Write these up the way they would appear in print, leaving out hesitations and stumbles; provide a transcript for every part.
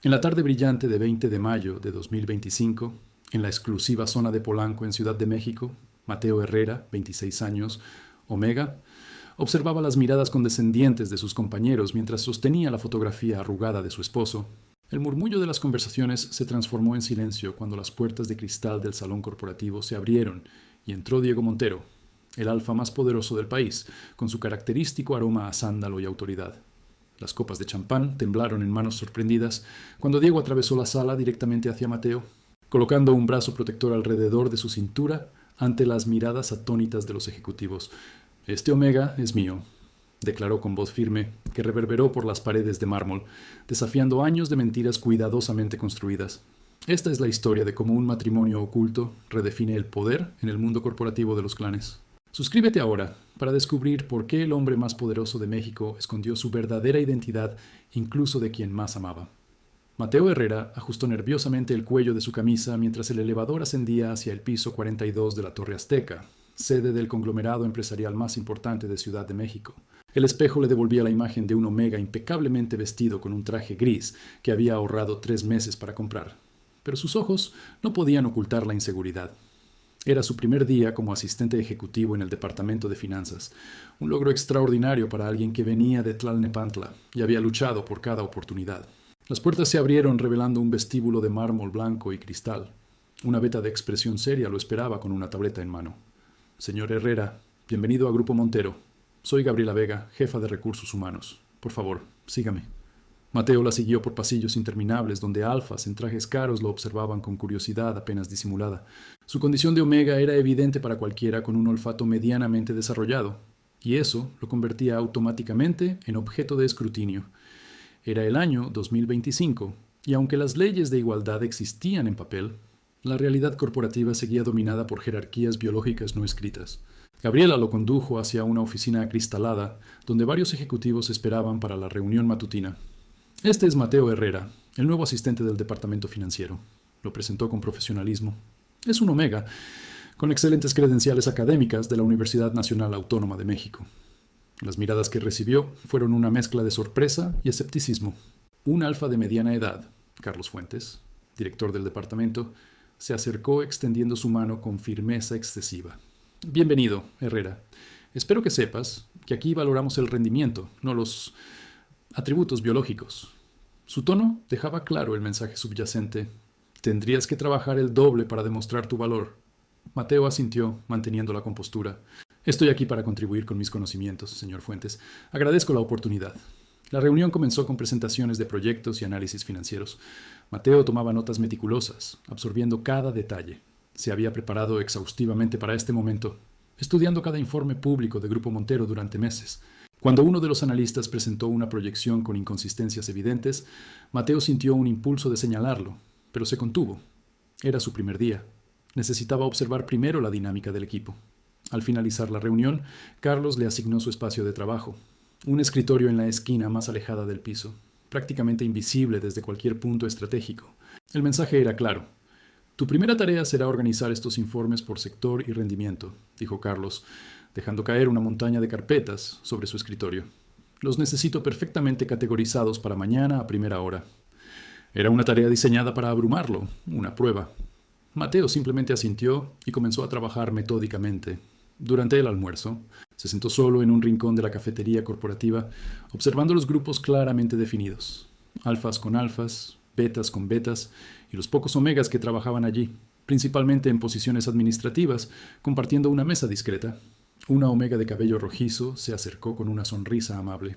En la tarde brillante de 20 de mayo de 2025, en la exclusiva zona de Polanco en Ciudad de México, Mateo Herrera, 26 años, Omega, observaba las miradas condescendientes de sus compañeros mientras sostenía la fotografía arrugada de su esposo. El murmullo de las conversaciones se transformó en silencio cuando las puertas de cristal del salón corporativo se abrieron y entró Diego Montero, el alfa más poderoso del país, con su característico aroma a sándalo y autoridad. Las copas de champán temblaron en manos sorprendidas cuando Diego atravesó la sala directamente hacia Mateo, colocando un brazo protector alrededor de su cintura ante las miradas atónitas de los ejecutivos. «Este Omega es mío», declaró con voz firme, que reverberó por las paredes de mármol, desafiando años de mentiras cuidadosamente construidas. Esta es la historia de cómo un matrimonio oculto redefine el poder en el mundo corporativo de los clanes. Suscríbete ahora para descubrir por qué el hombre más poderoso de México escondió su verdadera identidad incluso de quien más amaba. Mateo Herrera ajustó nerviosamente el cuello de su camisa mientras el elevador ascendía hacia el piso 42 de la Torre Azteca, sede del conglomerado empresarial más importante de Ciudad de México. El espejo le devolvía la imagen de un Omega impecablemente vestido con un traje gris que había ahorrado 3 meses para comprar. Pero sus ojos no podían ocultar la inseguridad. Era su primer día como asistente ejecutivo en el departamento de finanzas, un logro extraordinario para alguien que venía de Tlalnepantla y había luchado por cada oportunidad. Las puertas se abrieron revelando un vestíbulo de mármol blanco y cristal. Una beta de expresión seria lo esperaba con una tableta en mano. «Señor Herrera, bienvenido a Grupo Montero. Soy Gabriela Vega, jefa de Recursos Humanos. Por favor, sígame». Mateo la siguió por pasillos interminables donde alfas en trajes caros lo observaban con curiosidad apenas disimulada. Su condición de Omega era evidente para cualquiera con un olfato medianamente desarrollado, y eso lo convertía automáticamente en objeto de escrutinio. Era el año 2025, y aunque las leyes de igualdad existían en papel, la realidad corporativa seguía dominada por jerarquías biológicas no escritas. Gabriela lo condujo hacia una oficina acristalada, donde varios ejecutivos esperaban para la reunión matutina. «Este es Mateo Herrera, el nuevo asistente del departamento financiero», lo presentó con profesionalismo. «Es un Omega, con excelentes credenciales académicas de la Universidad Nacional Autónoma de México». Las miradas que recibió fueron una mezcla de sorpresa y escepticismo. Un alfa de mediana edad, Carlos Fuentes, director del departamento, se acercó extendiendo su mano con firmeza excesiva. «Bienvenido, Herrera. Espero que sepas que aquí valoramos el rendimiento, no los atributos biológicos». Su tono dejaba claro el mensaje subyacente. «Tendrías que trabajar el doble para demostrar tu valor». Mateo asintió, manteniendo la compostura. «Estoy aquí para contribuir con mis conocimientos, señor Fuentes. Agradezco la oportunidad». La reunión comenzó con presentaciones de proyectos y análisis financieros. Mateo tomaba notas meticulosas, absorbiendo cada detalle. Se había preparado exhaustivamente para este momento, estudiando cada informe público de Grupo Montero durante meses. Cuando uno de los analistas presentó una proyección con inconsistencias evidentes, Mateo sintió un impulso de señalarlo, pero se contuvo. Era su primer día. Necesitaba observar primero la dinámica del equipo. Al finalizar la reunión, Carlos le asignó su espacio de trabajo, un escritorio en la esquina más alejada del piso, prácticamente invisible desde cualquier punto estratégico. El mensaje era claro. «Tu primera tarea será organizar estos informes por sector y rendimiento», dijo Carlos, dejando caer una montaña de carpetas sobre su escritorio. «Los necesito perfectamente categorizados para mañana a primera hora». Era una tarea diseñada para abrumarlo, una prueba. Mateo simplemente asintió y comenzó a trabajar metódicamente. Durante el almuerzo, se sentó solo en un rincón de la cafetería corporativa, observando los grupos claramente definidos. Alfas con alfas, betas con betas, y los pocos omegas que trabajaban allí, principalmente en posiciones administrativas, compartiendo una mesa discreta. Una omega de cabello rojizo se acercó con una sonrisa amable.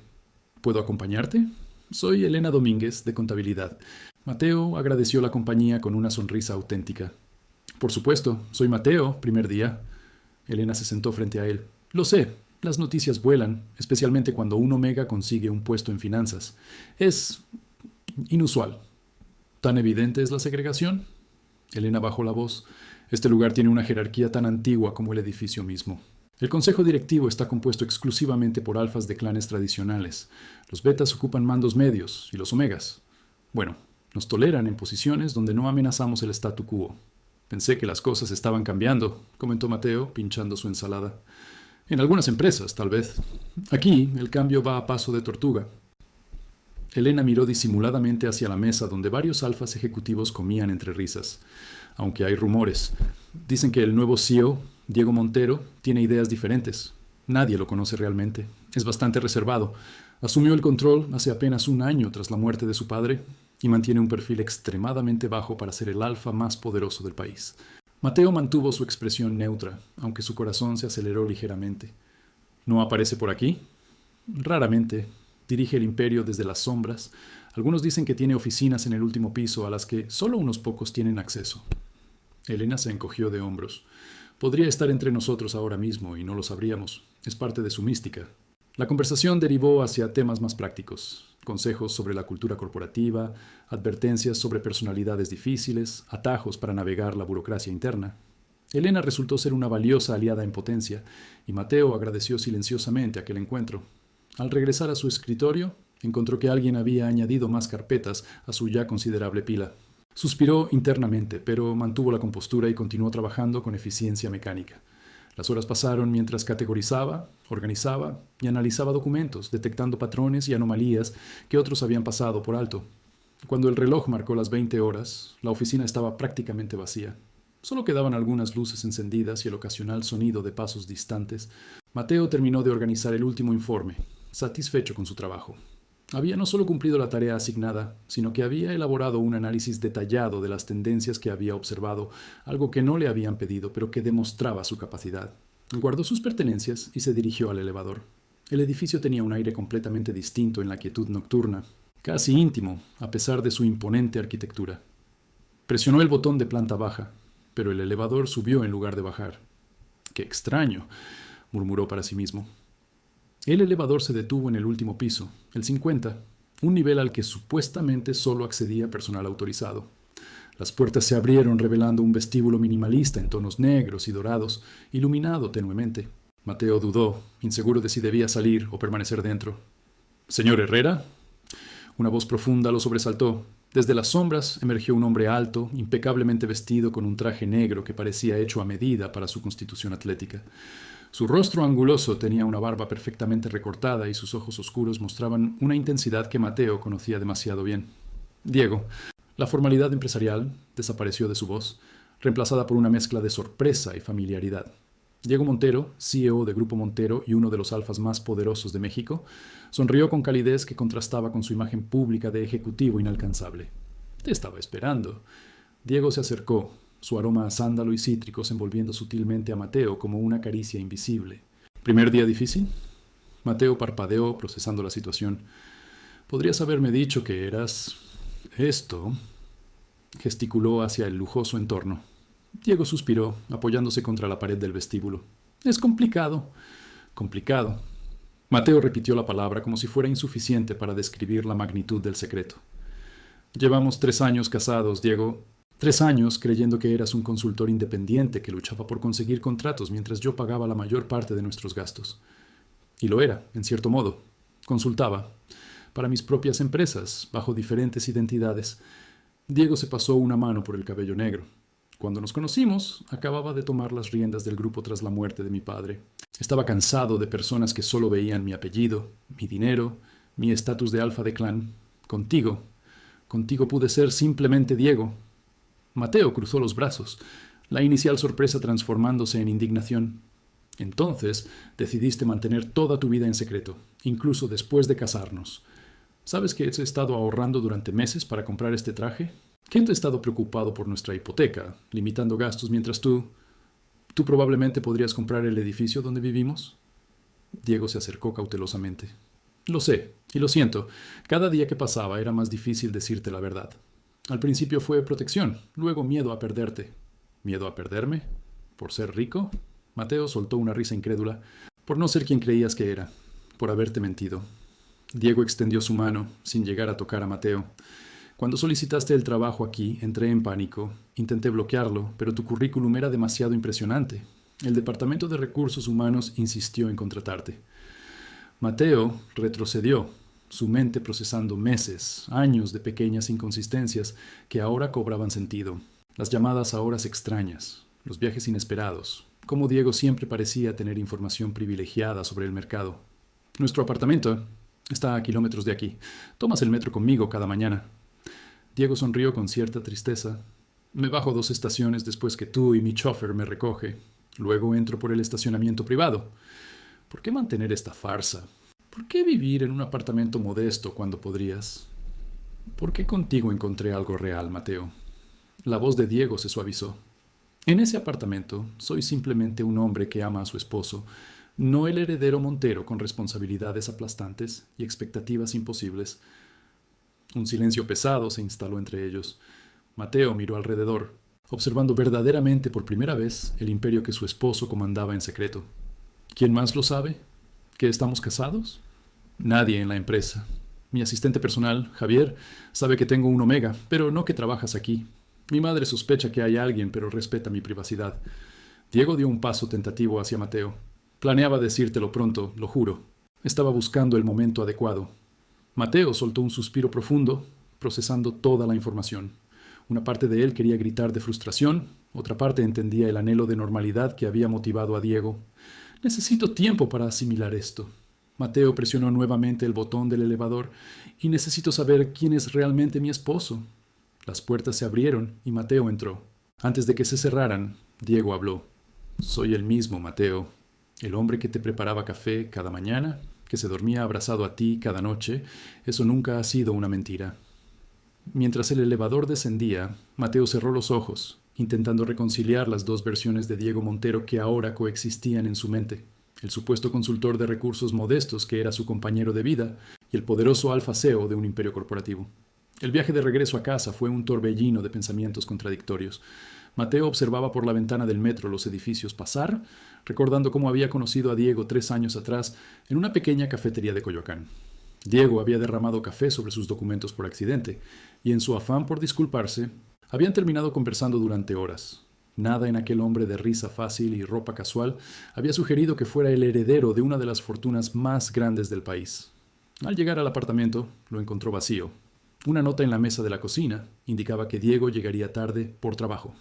«¿Puedo acompañarte? Soy Elena Domínguez, de Contabilidad». Mateo agradeció la compañía con una sonrisa auténtica. «Por supuesto, soy Mateo, primer día». Elena se sentó frente a él. «Lo sé, las noticias vuelan, especialmente cuando un omega consigue un puesto en finanzas. Es inusual». «¿Tan evidente es la segregación?». Elena bajó la voz. «Este lugar tiene una jerarquía tan antigua como el edificio mismo. El consejo directivo está compuesto exclusivamente por alfas de clanes tradicionales. Los betas ocupan mandos medios y los omegas. Bueno, nos toleran en posiciones donde no amenazamos el statu quo». «Pensé que las cosas estaban cambiando», comentó Mateo, pinchando su ensalada. «En algunas empresas, tal vez. Aquí, el cambio va a paso de tortuga». Elena miró disimuladamente hacia la mesa donde varios alfas ejecutivos comían entre risas. Aunque hay rumores. Dicen que el nuevo CEO, Diego Montero, tiene ideas diferentes. Nadie lo conoce realmente. Es bastante reservado. Asumió el control hace apenas un año tras la muerte de su padre y mantiene un perfil extremadamente bajo para ser el alfa más poderoso del país. Mateo mantuvo su expresión neutra, aunque su corazón se aceleró ligeramente. ¿No aparece por aquí? Raramente. Dirige el imperio desde las sombras. Algunos dicen que tiene oficinas en el último piso a las que solo unos pocos tienen acceso. Elena se encogió de hombros. Podría estar entre nosotros ahora mismo y no lo sabríamos. Es parte de su mística. La conversación derivó hacia temas más prácticos. Consejos sobre la cultura corporativa, advertencias sobre personalidades difíciles, atajos para navegar la burocracia interna. Elena resultó ser una valiosa aliada en potencia, y Mateo agradeció silenciosamente aquel encuentro. Al regresar a su escritorio, encontró que alguien había añadido más carpetas a su ya considerable pila. Suspiró internamente, pero mantuvo la compostura y continuó trabajando con eficiencia mecánica. Las horas pasaron mientras categorizaba, organizaba y analizaba documentos, detectando patrones y anomalías que otros habían pasado por alto. Cuando el reloj marcó las 20 horas, la oficina estaba prácticamente vacía. Solo quedaban algunas luces encendidas y el ocasional sonido de pasos distantes. Mateo terminó de organizar el último informe, satisfecho con su trabajo. Había no solo cumplido la tarea asignada, sino que había elaborado un análisis detallado de las tendencias que había observado, algo que no le habían pedido, pero que demostraba su capacidad. Guardó sus pertenencias y se dirigió al elevador. El edificio tenía un aire completamente distinto en la quietud nocturna, casi íntimo, a pesar de su imponente arquitectura. Presionó el botón de planta baja, pero el elevador subió en lugar de bajar. ¡Qué extraño!, murmuró para sí mismo. El elevador se detuvo en el último piso, el 50, un nivel al que supuestamente solo accedía personal autorizado. Las puertas se abrieron revelando un vestíbulo minimalista en tonos negros y dorados, iluminado tenuemente. Mateo dudó, inseguro de si debía salir o permanecer dentro. «¿Señor Herrera?» Una voz profunda lo sobresaltó. Desde las sombras emergió un hombre alto, impecablemente vestido con un traje negro que parecía hecho a medida para su constitución atlética. Su rostro anguloso tenía una barba perfectamente recortada y sus ojos oscuros mostraban una intensidad que Mateo conocía demasiado bien. Diego. La formalidad empresarial desapareció de su voz, reemplazada por una mezcla de sorpresa y familiaridad. Diego Montero, CEO de Grupo Montero y uno de los alfas más poderosos de México, sonrió con calidez que contrastaba con su imagen pública de ejecutivo inalcanzable. «Te estaba esperando». Diego se acercó, su aroma a sándalo y cítricos envolviendo sutilmente a Mateo como una caricia invisible. «¿Primer día difícil?» Mateo parpadeó, procesando la situación. «Podrías haberme dicho que eras... esto...» Gesticuló hacia el lujoso entorno. Diego suspiró, apoyándose contra la pared del vestíbulo. «Es complicado». «Complicado». Mateo repitió la palabra como si fuera insuficiente para describir la magnitud del secreto. «Llevamos 3 años casados, Diego. 3 años creyendo que eras un consultor independiente que luchaba por conseguir contratos mientras yo pagaba la mayor parte de nuestros gastos. Y lo era, en cierto modo. Consultaba. Para mis propias empresas, bajo diferentes identidades». Diego se pasó una mano por el cabello negro. «Cuando nos conocimos, acababa de tomar las riendas del grupo tras la muerte de mi padre. Estaba cansado de personas que solo veían mi apellido, mi dinero, mi estatus de alfa de clan. Contigo pude ser simplemente Diego». Mateo cruzó los brazos, la inicial sorpresa transformándose en indignación. «Entonces decidiste mantener toda tu vida en secreto, incluso después de casarnos. ¿Sabes que he estado ahorrando durante meses para comprar este traje? ¿Quién te ha estado preocupado por nuestra hipoteca, limitando gastos mientras tú probablemente podrías comprar el edificio donde vivimos?» Diego se acercó cautelosamente. «Lo sé, y lo siento. Cada día que pasaba era más difícil decirte la verdad. Al principio fue protección, luego miedo a perderte». «¿Miedo a perderme? ¿Por ser rico?» Mateo soltó una risa incrédula. «Por no ser quien creías que era. Por haberte mentido». Diego extendió su mano, sin llegar a tocar a Mateo. «Cuando solicitaste el trabajo aquí, entré en pánico. Intenté bloquearlo, pero tu currículum era demasiado impresionante. El Departamento de Recursos Humanos insistió en contratarte». Mateo retrocedió, su mente procesando meses, años de pequeñas inconsistencias que ahora cobraban sentido. Las llamadas a horas extrañas, los viajes inesperados, cómo Diego siempre parecía tener información privilegiada sobre el mercado. «Nuestro apartamento», Está a kilómetros de aquí. Tomas el metro conmigo cada mañana. Diego sonrió con cierta tristeza. Me bajo 2 estaciones después que tú y mi chofer me recoge. Luego entro por el estacionamiento privado. ¿Por qué mantener esta farsa? ¿Por qué vivir en un apartamento modesto cuando podrías? ¿Por qué contigo encontré algo real, Mateo? La voz de Diego se suavizó. En ese apartamento soy simplemente un hombre que ama a su esposo, no el heredero Montero con responsabilidades aplastantes y expectativas imposibles. Un silencio pesado se instaló entre ellos. Mateo miró alrededor, observando verdaderamente por primera vez el imperio que su esposo comandaba en secreto. ¿Quién más lo sabe? ¿Que estamos casados? Nadie en la empresa. Mi asistente personal, Javier, sabe que tengo un Omega, pero no que trabajas aquí. Mi madre sospecha que hay alguien, pero respeta mi privacidad. Diego dio un paso tentativo hacia Mateo. Planeaba decírtelo pronto, lo juro. Estaba buscando el momento adecuado. Mateo soltó un suspiro profundo, procesando toda la información. Una parte de él quería gritar de frustración, otra parte entendía el anhelo de normalidad que había motivado a Diego. Necesito tiempo para asimilar esto. Mateo presionó nuevamente el botón del elevador y necesito saber quién es realmente mi esposo. Las puertas se abrieron y Mateo entró. Antes de que se cerraran, Diego habló. Soy el mismo, Mateo. El hombre que te preparaba café cada mañana, que se dormía abrazado a ti cada noche, eso nunca ha sido una mentira. Mientras el elevador descendía, Mateo cerró los ojos, intentando reconciliar las dos versiones de Diego Montero que ahora coexistían en su mente. El supuesto consultor de recursos modestos que era su compañero de vida y el poderoso alfa CEO de un imperio corporativo. El viaje de regreso a casa fue un torbellino de pensamientos contradictorios. Mateo observaba por la ventana del metro los edificios pasar, recordando cómo había conocido a Diego 3 años atrás en una pequeña cafetería de Coyoacán. Diego había derramado café sobre sus documentos por accidente, y en su afán por disculparse, habían terminado conversando durante horas. Nada en aquel hombre de risa fácil y ropa casual había sugerido que fuera el heredero de una de las fortunas más grandes del país. Al llegar al apartamento, lo encontró vacío. Una nota en la mesa de la cocina indicaba que Diego llegaría tarde por trabajo.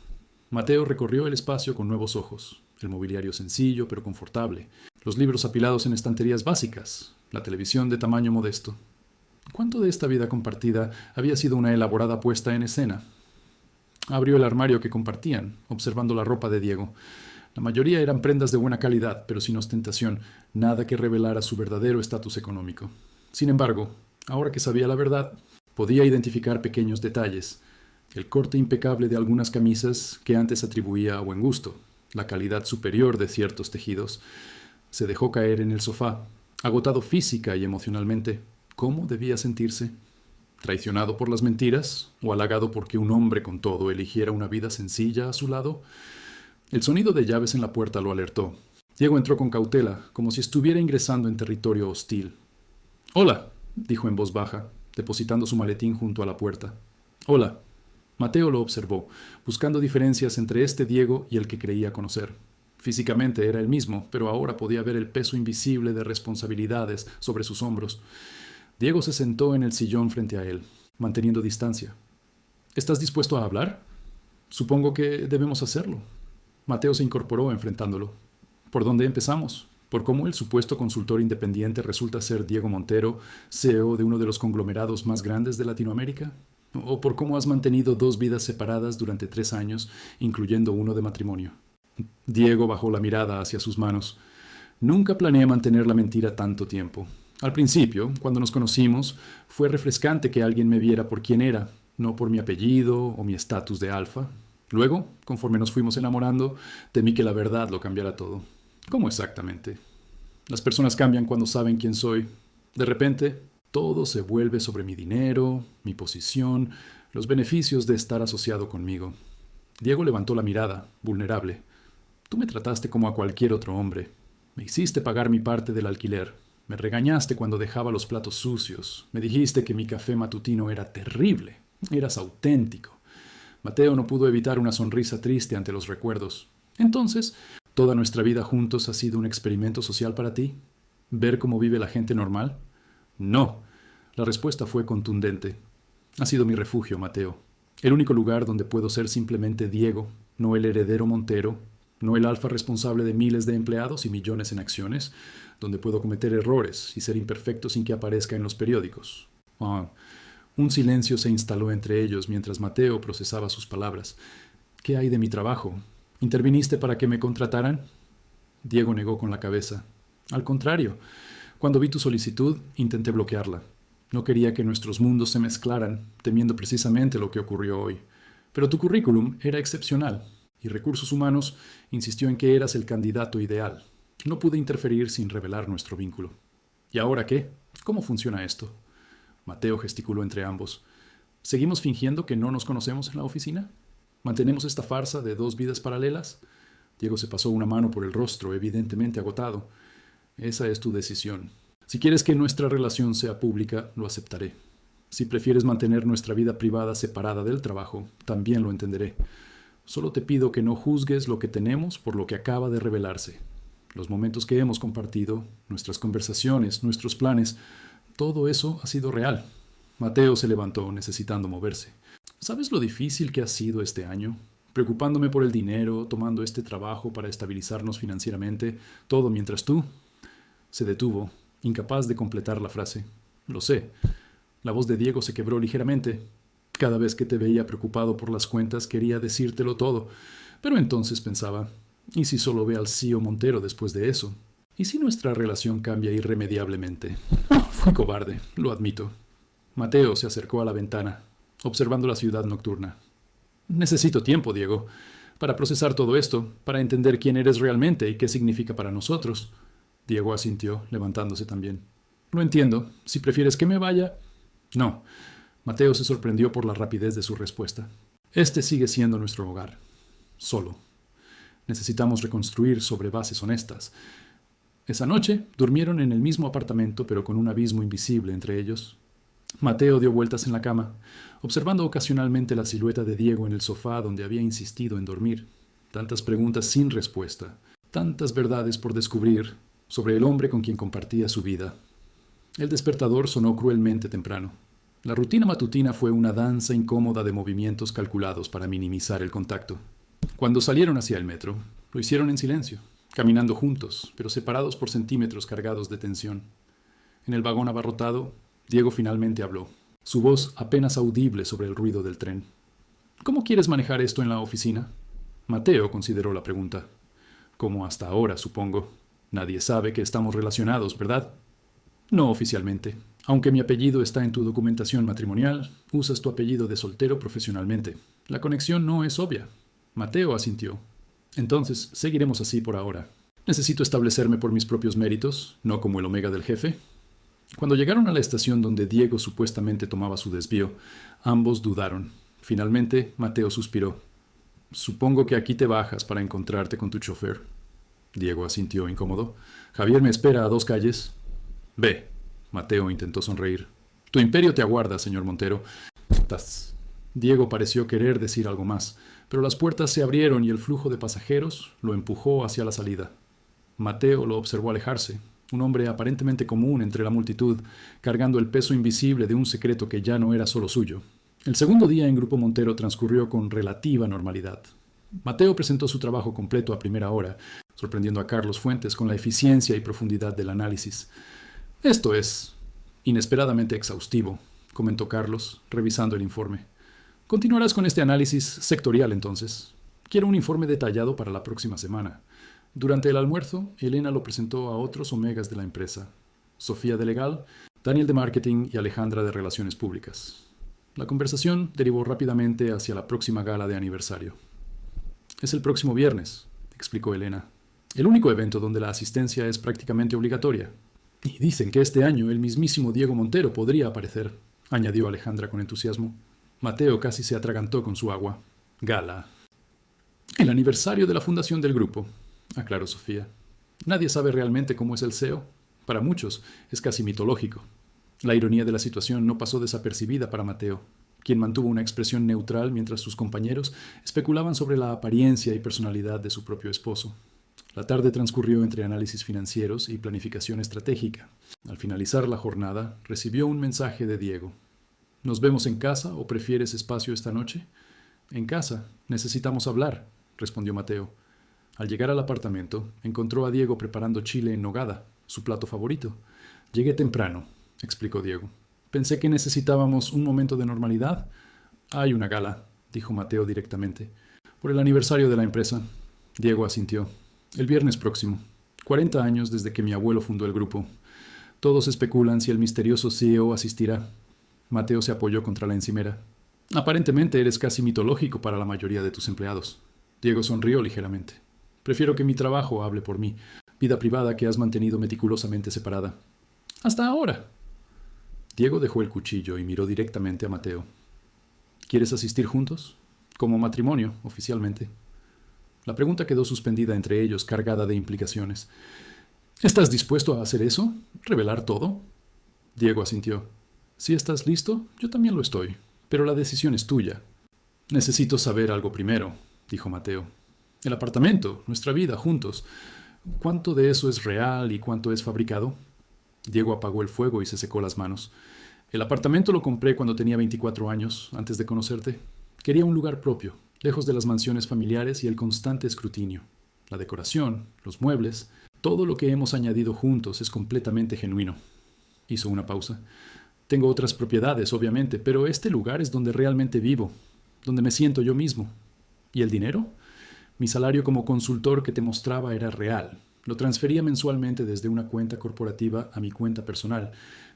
Mateo recorrió el espacio con nuevos ojos. El mobiliario sencillo pero confortable, los libros apilados en estanterías básicas, la televisión de tamaño modesto. ¿Cuánto de esta vida compartida había sido una elaborada puesta en escena? Abrió el armario que compartían, observando la ropa de Diego. La mayoría eran prendas de buena calidad, pero sin ostentación, nada que revelara su verdadero estatus económico. Sin embargo, ahora que sabía la verdad, podía identificar pequeños detalles. El corte impecable de algunas camisas que antes atribuía a buen gusto, la calidad superior de ciertos tejidos. Se dejó caer en el sofá, agotado física y emocionalmente. ¿Cómo debía sentirse? ¿Traicionado por las mentiras o halagado porque un hombre con todo eligiera una vida sencilla a su lado? El sonido de llaves en la puerta lo alertó. Diego entró con cautela, como si estuviera ingresando en territorio hostil. «Hola», dijo en voz baja, depositando su maletín junto a la puerta. «Hola». Mateo lo observó, buscando diferencias entre este Diego y el que creía conocer. Físicamente era el mismo, pero ahora podía ver el peso invisible de responsabilidades sobre sus hombros. Diego se sentó en el sillón frente a él, manteniendo distancia. «¿Estás dispuesto a hablar?» «Supongo que debemos hacerlo». Mateo se incorporó enfrentándolo. «¿Por dónde empezamos? ¿Por cómo el supuesto consultor independiente resulta ser Diego Montero, CEO de uno de los conglomerados más grandes de Latinoamérica? ¿O por cómo has mantenido 2 vidas separadas durante 3 años, incluyendo uno de matrimonio?» Diego bajó la mirada hacia sus manos. «Nunca planeé mantener la mentira tanto tiempo. Al principio, cuando nos conocimos, fue refrescante que alguien me viera por quién era, no por mi apellido o mi estatus de alfa. Luego, conforme nos fuimos enamorando, temí que la verdad lo cambiara todo». «¿Cómo exactamente?» «Las personas cambian cuando saben quién soy. De repente, todo se vuelve sobre mi dinero, mi posición, los beneficios de estar asociado conmigo». Diego levantó la mirada, vulnerable. «Tú me trataste como a cualquier otro hombre. Me hiciste pagar mi parte del alquiler. Me regañaste cuando dejaba los platos sucios. Me dijiste que mi café matutino era terrible. Eras auténtico». Mateo no pudo evitar una sonrisa triste ante los recuerdos. «Entonces, ¿toda nuestra vida juntos ha sido un experimento social para ti? ¿Ver cómo vive la gente normal?» «No». La respuesta fue contundente. «Ha sido mi refugio, Mateo. El único lugar donde puedo ser simplemente Diego, no el heredero Montero, no el alfa responsable de miles de empleados y millones en acciones, donde puedo cometer errores y ser imperfecto sin que aparezca en los periódicos. Un silencio se instaló entre ellos mientras Mateo procesaba sus palabras. ¿Qué hay de mi trabajo? ¿Interviniste para que me contrataran? Diego negó con la cabeza. Al contrario, cuando vi tu solicitud, intenté bloquearla. No quería que nuestros mundos se mezclaran, temiendo precisamente lo que ocurrió hoy. Pero tu currículum era excepcional, y Recursos Humanos insistió en que eras el candidato ideal. No pude interferir sin revelar nuestro vínculo. ¿Y ahora qué? ¿Cómo funciona esto? Mateo gesticuló entre ambos. ¿Seguimos fingiendo que no nos conocemos en la oficina? ¿Mantenemos esta farsa de dos vidas paralelas? Diego se pasó una mano por el rostro, evidentemente agotado. Esa es tu decisión. Si quieres que nuestra relación sea pública, lo aceptaré. Si prefieres mantener nuestra vida privada separada del trabajo, también lo entenderé. Solo te pido que no juzgues lo que tenemos por lo que acaba de revelarse. Los momentos que hemos compartido, nuestras conversaciones, nuestros planes, todo eso ha sido real. Mateo se levantó, necesitando moverse. ¿Sabes lo difícil que ha sido este año? Preocupándome por el dinero, tomando este trabajo para estabilizarnos financieramente, todo mientras tú... Se detuvo, incapaz de completar la frase. Lo sé. La voz de Diego se quebró ligeramente. Cada vez que te veía preocupado por las cuentas quería decírtelo todo. Pero entonces pensaba, ¿y si solo ve al CEO Montero después de eso? ¿Y si nuestra relación cambia irremediablemente? Fui cobarde, lo admito. Mateo se acercó a la ventana, observando la ciudad nocturna. Necesito tiempo, Diego, para procesar todo esto, para entender quién eres realmente y qué significa para nosotros. Diego asintió, levantándose también. Lo entiendo. Si prefieres que me vaya... No. Mateo se sorprendió por la rapidez de su respuesta. Este sigue siendo nuestro hogar. Solo. Necesitamos reconstruir sobre bases honestas. Esa noche durmieron en el mismo apartamento, pero con un abismo invisible entre ellos. Mateo dio vueltas en la cama, observando ocasionalmente la silueta de Diego en el sofá donde había insistido en dormir. Tantas preguntas sin respuesta, tantas verdades por descubrir sobre el hombre con quien compartía su vida. El despertador sonó cruelmente temprano. La rutina matutina fue una danza incómoda de movimientos calculados para minimizar el contacto. Cuando salieron hacia el metro, lo hicieron en silencio, caminando juntos, pero separados por centímetros cargados de tensión. En el vagón abarrotado, Diego finalmente habló, su voz apenas audible sobre el ruido del tren. ¿Cómo quieres manejar esto en la oficina? Mateo consideró la pregunta. Como hasta ahora, supongo. Nadie sabe que estamos relacionados, ¿verdad? No oficialmente. Aunque mi apellido está en tu documentación matrimonial, usas tu apellido de soltero profesionalmente. La conexión no es obvia. Mateo asintió. Entonces, seguiremos así por ahora. ¿Necesito establecerme por mis propios méritos, no como el omega del jefe? Cuando llegaron a la estación donde Diego supuestamente tomaba su desvío, ambos dudaron. Finalmente, Mateo suspiró. Supongo que aquí te bajas para encontrarte con tu chofer. Diego asintió incómodo. Javier me espera a 2 calles. Ve. Mateo intentó sonreír. Tu imperio te aguarda, señor Montero. Diego pareció querer decir algo más, pero las puertas se abrieron y el flujo de pasajeros lo empujó hacia la salida. Mateo lo observó alejarse, un hombre aparentemente común entre la multitud, cargando el peso invisible de un secreto que ya no era solo suyo. El segundo día en Grupo Montero transcurrió con relativa normalidad. Mateo presentó su trabajo completo a primera hora, sorprendiendo a Carlos Fuentes con la eficiencia y profundidad del análisis. Esto es inesperadamente exhaustivo, comentó Carlos, revisando el informe. Continuarás con este análisis sectorial entonces. Quiero un informe detallado para la próxima semana. Durante el almuerzo, Elena lo presentó a otros omegas de la empresa. Sofía de Legal, Daniel de Marketing y Alejandra de Relaciones Públicas. La conversación derivó rápidamente hacia la próxima gala de aniversario. Es el próximo viernes, explicó Elena. El único evento donde la asistencia es prácticamente obligatoria. Y dicen que este año el mismísimo Diego Montero podría aparecer, añadió Alejandra con entusiasmo. Mateo casi se atragantó con su agua. Gala. El aniversario de la fundación del grupo, aclaró Sofía. Nadie sabe realmente cómo es el CEO. Para muchos es casi mitológico. La ironía de la situación no pasó desapercibida para Mateo, quien mantuvo una expresión neutral mientras sus compañeros especulaban sobre la apariencia y personalidad de su propio esposo. La tarde transcurrió entre análisis financieros y planificación estratégica. Al finalizar la jornada, recibió un mensaje de Diego. ¿Nos vemos en casa o prefieres espacio esta noche? En casa. Necesitamos hablar, respondió Mateo. Al llegar al apartamento, encontró a Diego preparando chile en nogada, su plato favorito. Llegué temprano, explicó Diego. Pensé que necesitábamos un momento de normalidad. Hay una gala, dijo Mateo directamente. Por el aniversario de la empresa. Diego asintió. El viernes próximo. 40 años desde que mi abuelo fundó el grupo. Todos especulan si el misterioso CEO asistirá. Mateo se apoyó contra la encimera. Aparentemente eres casi mitológico para la mayoría de tus empleados. Diego sonrió ligeramente. Prefiero que mi trabajo hable por mí, vida privada que has mantenido meticulosamente separada. Hasta ahora. Diego dejó el cuchillo y miró directamente a Mateo. ¿Quieres asistir juntos? Como matrimonio, oficialmente. La pregunta quedó suspendida entre ellos, cargada de implicaciones. ¿Estás dispuesto a hacer eso? ¿Revelar todo? Diego asintió. Si estás listo, yo también lo estoy, pero la decisión es tuya. Necesito saber algo primero, dijo Mateo. El apartamento, nuestra vida juntos. ¿Cuánto de eso es real y cuánto es fabricado? Diego apagó el fuego y se secó las manos. El apartamento lo compré cuando tenía 24 años, antes de conocerte. Quería un lugar propio, lejos de las mansiones familiares y el constante escrutinio. La decoración, los muebles, todo lo que hemos añadido juntos es completamente genuino. Hizo una pausa. Tengo otras propiedades, obviamente, pero este lugar es donde realmente vivo, donde me siento yo mismo. ¿Y el dinero? Mi salario como consultor que te mostraba era real. Lo transfería mensualmente desde una cuenta corporativa a mi cuenta personal.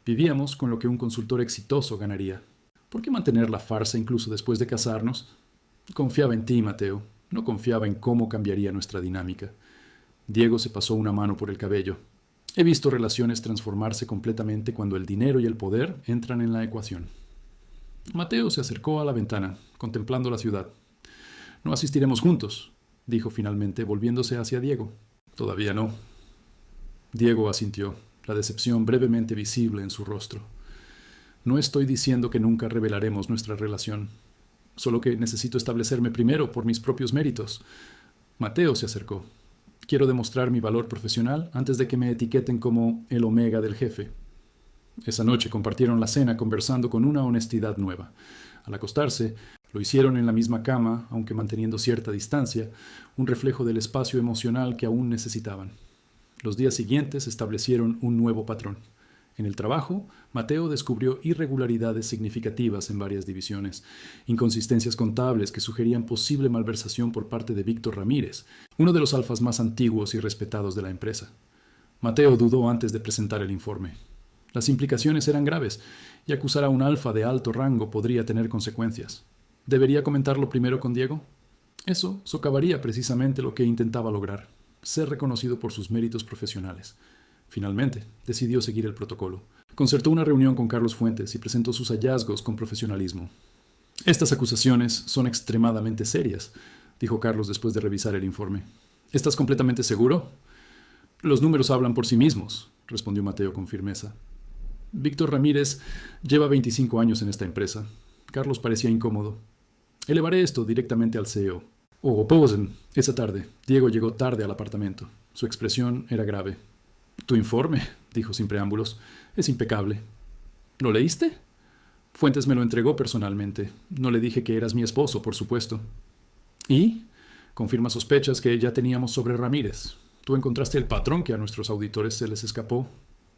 Vivíamos con lo que un consultor exitoso ganaría. ¿Por qué mantener la farsa incluso después de casarnos? Confiaba en ti, Mateo. No confiaba en cómo cambiaría nuestra dinámica. Diego se pasó una mano por el cabello. He visto relaciones transformarse completamente cuando el dinero y el poder entran en la ecuación. Mateo se acercó a la ventana, contemplando la ciudad. No asistiremos juntos, dijo finalmente, volviéndose hacia Diego. Todavía no. Diego asintió, la decepción brevemente visible en su rostro. No estoy diciendo que nunca revelaremos nuestra relación, solo que necesito establecerme primero por mis propios méritos. Mateo se acercó. Quiero demostrar mi valor profesional antes de que me etiqueten como el omega del jefe. Esa noche compartieron la cena conversando con una honestidad nueva. Al acostarse, lo hicieron en la misma cama, aunque manteniendo cierta distancia, un reflejo del espacio emocional que aún necesitaban. Los días siguientes establecieron un nuevo patrón. En el trabajo, Mateo descubrió irregularidades significativas en varias divisiones, inconsistencias contables que sugerían posible malversación por parte de Víctor Ramírez, uno de los alfas más antiguos y respetados de la empresa. Mateo dudó antes de presentar el informe. Las implicaciones eran graves, y acusar a un alfa de alto rango podría tener consecuencias. ¿Debería comentarlo primero con Diego? Eso socavaría precisamente lo que intentaba lograr, ser reconocido por sus méritos profesionales. Finalmente, decidió seguir el protocolo. Concertó una reunión con Carlos Fuentes y presentó sus hallazgos con profesionalismo. Estas acusaciones son extremadamente serias, dijo Carlos después de revisar el informe. ¿Estás completamente seguro? Los números hablan por sí mismos, respondió Mateo con firmeza. Víctor Ramírez lleva 25 años en esta empresa. Carlos parecía incómodo. Elevaré esto directamente al CEO. Posen. Esa tarde, Diego llegó tarde al apartamento. Su expresión era grave. Tu informe, dijo sin preámbulos, es impecable. ¿Lo leíste? Fuentes me lo entregó personalmente. No le dije que eras mi esposo, por supuesto. ¿Y? Confirma sospechas que ya teníamos sobre Ramírez. Tú encontraste el patrón que a nuestros auditores se les escapó.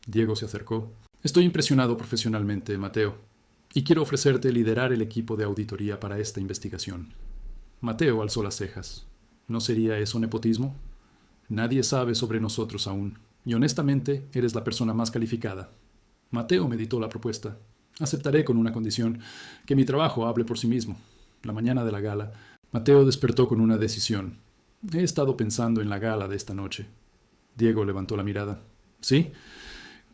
Diego se acercó. Estoy impresionado profesionalmente, Mateo, y quiero ofrecerte liderar el equipo de auditoría para esta investigación. Mateo alzó las cejas. ¿No sería eso nepotismo? Nadie sabe sobre nosotros aún, y honestamente eres la persona más calificada. Mateo meditó la propuesta. Aceptaré con una condición, que mi trabajo hable por sí mismo. La mañana de la gala, Mateo despertó con una decisión. He estado pensando en la gala de esta noche. Diego levantó la mirada. ¿Sí?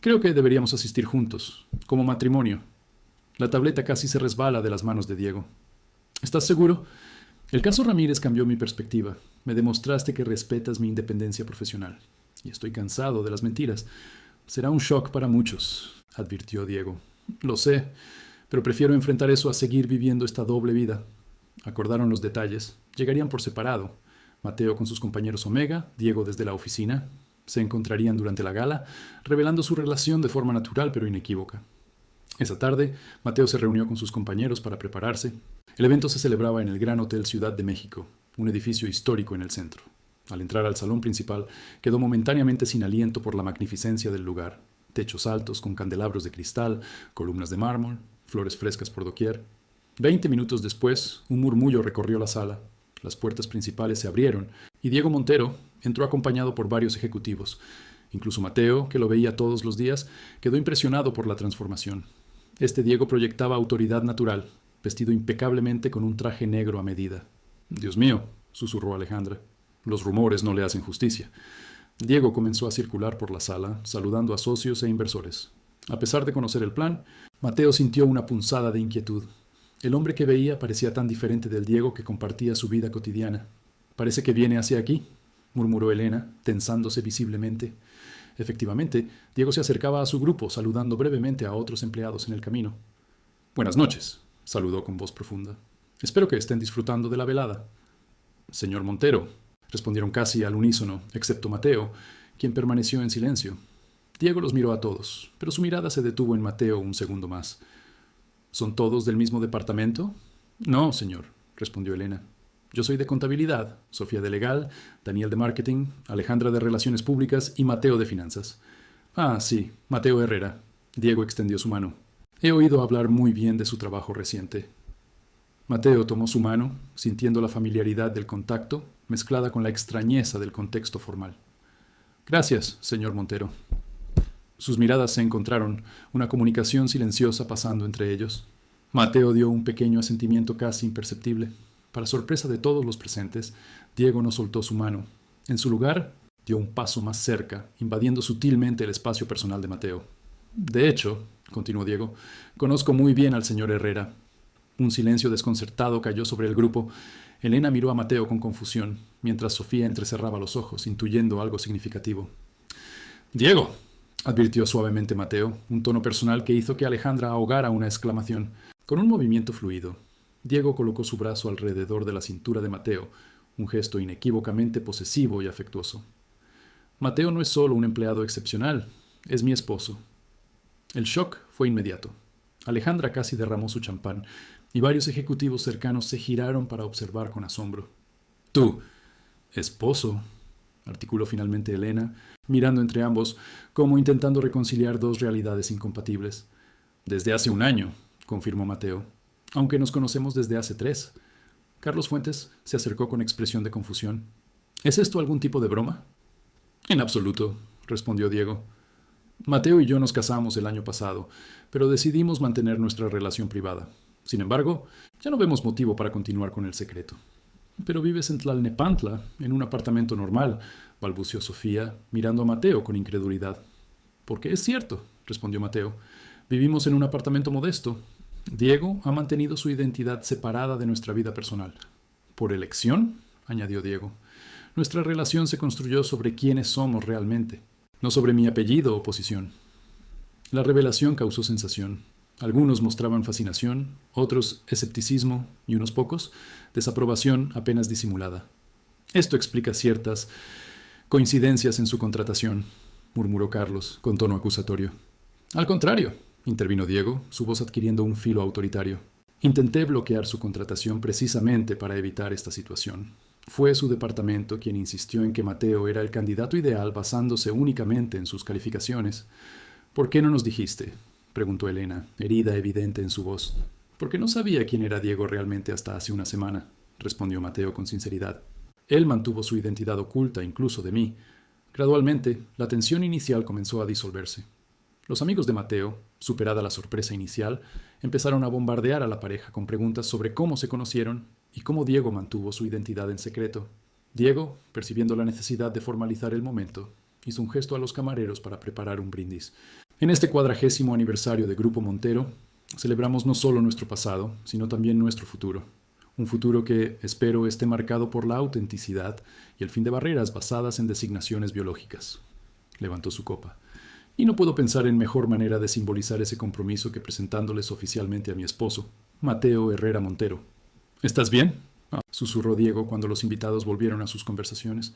Creo que deberíamos asistir juntos, como matrimonio. La tableta casi se resbala de las manos de Diego. ¿Estás seguro? El caso Ramírez cambió mi perspectiva. Me demostraste que respetas mi independencia profesional. Y estoy cansado de las mentiras. Será un shock para muchos, advirtió Diego. Lo sé, pero prefiero enfrentar eso a seguir viviendo esta doble vida. Acordaron los detalles. Llegarían por separado. Mateo con sus compañeros Omega, Diego desde la oficina. Se encontrarían durante la gala, revelando su relación de forma natural pero inequívoca. Esa tarde, Mateo se reunió con sus compañeros para prepararse. El evento se celebraba en el Gran Hotel Ciudad de México, un edificio histórico en el centro. Al entrar al salón principal, quedó momentáneamente sin aliento por la magnificencia del lugar. Techos altos con candelabros de cristal, columnas de mármol, flores frescas por doquier. 20 minutos después, un murmullo recorrió la sala. Las puertas principales se abrieron y Diego Montero entró acompañado por varios ejecutivos. Incluso Mateo, que lo veía todos los días, quedó impresionado por la transformación. Este Diego proyectaba autoridad natural, vestido impecablemente con un traje negro a medida. «Dios mío», susurró Alejandra, «los rumores no le hacen justicia». Diego comenzó a circular por la sala, saludando a socios e inversores. A pesar de conocer el plan, Mateo sintió una punzada de inquietud. El hombre que veía parecía tan diferente del Diego que compartía su vida cotidiana. «Parece que viene hacia aquí», murmuró Elena, tensándose visiblemente. Efectivamente, Diego se acercaba a su grupo, saludando brevemente a otros empleados en el camino. «Buenas noches», saludó con voz profunda. «Espero que estén disfrutando de la velada». «Señor Montero», respondieron casi al unísono, excepto Mateo, quien permaneció en silencio. Diego los miró a todos, pero su mirada se detuvo en Mateo un segundo más. «¿Son todos del mismo departamento?» «No, señor», respondió Elena. «Yo soy de contabilidad, Sofía de legal, Daniel de marketing, Alejandra de relaciones públicas y Mateo de finanzas». «Ah, sí, Mateo Herrera». Diego extendió su mano. «He oído hablar muy bien de su trabajo reciente». Mateo tomó su mano, sintiendo la familiaridad del contacto, mezclada con la extrañeza del contexto formal. «Gracias, señor Montero». Sus miradas se encontraron, una comunicación silenciosa pasando entre ellos. Mateo dio un pequeño asentimiento casi imperceptible. Para sorpresa de todos los presentes, Diego no soltó su mano. En su lugar, dio un paso más cerca, invadiendo sutilmente el espacio personal de Mateo. «De hecho», continuó Diego, «conozco muy bien al señor Herrera». Un silencio desconcertado cayó sobre el grupo. Elena miró a Mateo con confusión, mientras Sofía entrecerraba los ojos, intuyendo algo significativo. «Diego», advirtió suavemente Mateo, un tono personal que hizo que Alejandra ahogara una exclamación. Con un movimiento fluido, Diego colocó su brazo alrededor de la cintura de Mateo, un gesto inequívocamente posesivo y afectuoso. «Mateo no es solo un empleado excepcional, es mi esposo». El shock fue inmediato. Alejandra casi derramó su champán, y varios ejecutivos cercanos se giraron para observar con asombro. «¿Tú, esposo?», articuló finalmente Elena, mirando entre ambos, como intentando reconciliar dos realidades incompatibles. «Desde hace un año», confirmó Mateo, «aunque nos conocemos desde hace 3». Carlos Fuentes se acercó con expresión de confusión. «¿Es esto algún tipo de broma?» «En absoluto», respondió Diego. «Mateo y yo nos casamos el año pasado, pero decidimos mantener nuestra relación privada. Sin embargo, ya no vemos motivo para continuar con el secreto». «Pero vives en Tlalnepantla, en un apartamento normal», balbuceó Sofía, mirando a Mateo con incredulidad. «Porque es cierto», respondió Mateo. «Vivimos en un apartamento modesto. Diego ha mantenido su identidad separada de nuestra vida personal». «¿Por elección?», añadió Diego. «Nuestra relación se construyó sobre quiénes somos realmente, no sobre mi apellido o posición». La revelación causó sensación. Algunos mostraban fascinación, otros escepticismo y unos pocos desaprobación apenas disimulada. «Esto explica ciertas coincidencias en su contratación», murmuró Carlos con tono acusatorio. «Al contrario», intervino Diego, su voz adquiriendo un filo autoritario. «Intenté bloquear su contratación precisamente para evitar esta situación. Fue su departamento quien insistió en que Mateo era el candidato ideal basándose únicamente en sus calificaciones. ¿Por qué no nos dijiste?», preguntó Elena, herida evidente en su voz. «Porque no sabía quién era Diego realmente hasta hace una semana», respondió Mateo con sinceridad. «Él mantuvo su identidad oculta incluso de mí. Gradualmente, la tensión inicial comenzó a disolverse. Los amigos de Mateo, superada la sorpresa inicial, empezaron a bombardear a la pareja con preguntas sobre cómo se conocieron y cómo Diego mantuvo su identidad en secreto. Diego, percibiendo la necesidad de formalizar el momento, hizo un gesto a los camareros para preparar un brindis. En este 40º aniversario de Grupo Montero, celebramos no solo nuestro pasado, sino también nuestro futuro. Un futuro que, espero, esté marcado por la autenticidad y el fin de barreras basadas en designaciones biológicas». Levantó su copa. «Y no puedo pensar en mejor manera de simbolizar ese compromiso que presentándoles oficialmente a mi esposo, Mateo Herrera Montero». «¿Estás bien?», susurró Diego cuando los invitados volvieron a sus conversaciones.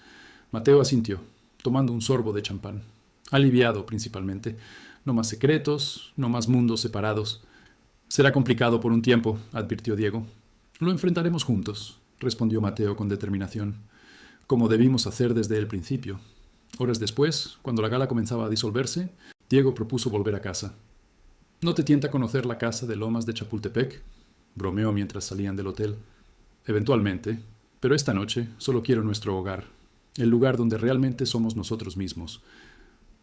Mateo asintió, tomando un sorbo de champán. Aliviado, principalmente. No más secretos, no más mundos separados. «Será complicado por un tiempo», advirtió Diego. «Lo enfrentaremos juntos», respondió Mateo con determinación. como debimos hacer desde el principio. Horas después, cuando la gala comenzaba a disolverse, Diego propuso volver a casa. ¿No te tienta conocer la casa de Lomas de Chapultepec?, bromeó mientras salían del hotel. Eventualmente, pero esta noche solo quiero nuestro hogar, el lugar donde realmente somos nosotros mismos.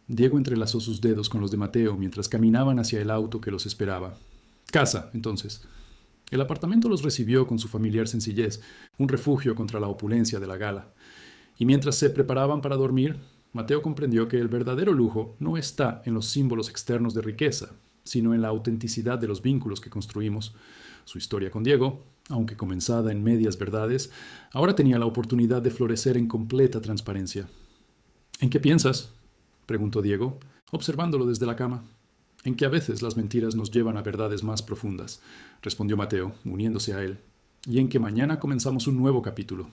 Diego entrelazó sus dedos con los de Mateo mientras caminaban hacia el auto que los esperaba. Casa, entonces. El apartamento los recibió con su familiar sencillez, un refugio contra la opulencia de la gala. Y mientras se preparaban para dormir, Mateo comprendió que el verdadero lujo no está en los símbolos externos de riqueza, sino en la autenticidad de los vínculos que construimos. Su historia con Diego, aunque comenzada en medias verdades, ahora tenía la oportunidad de florecer en completa transparencia. ¿En qué piensas?, preguntó Diego, observándolo desde la cama. En que a veces las mentiras nos llevan a verdades más profundas, respondió Mateo, uniéndose a él. Y en que mañana comenzamos un nuevo capítulo.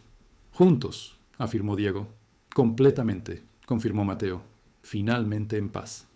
Juntos, afirmó Diego. Completamente, confirmó Mateo, finalmente en paz.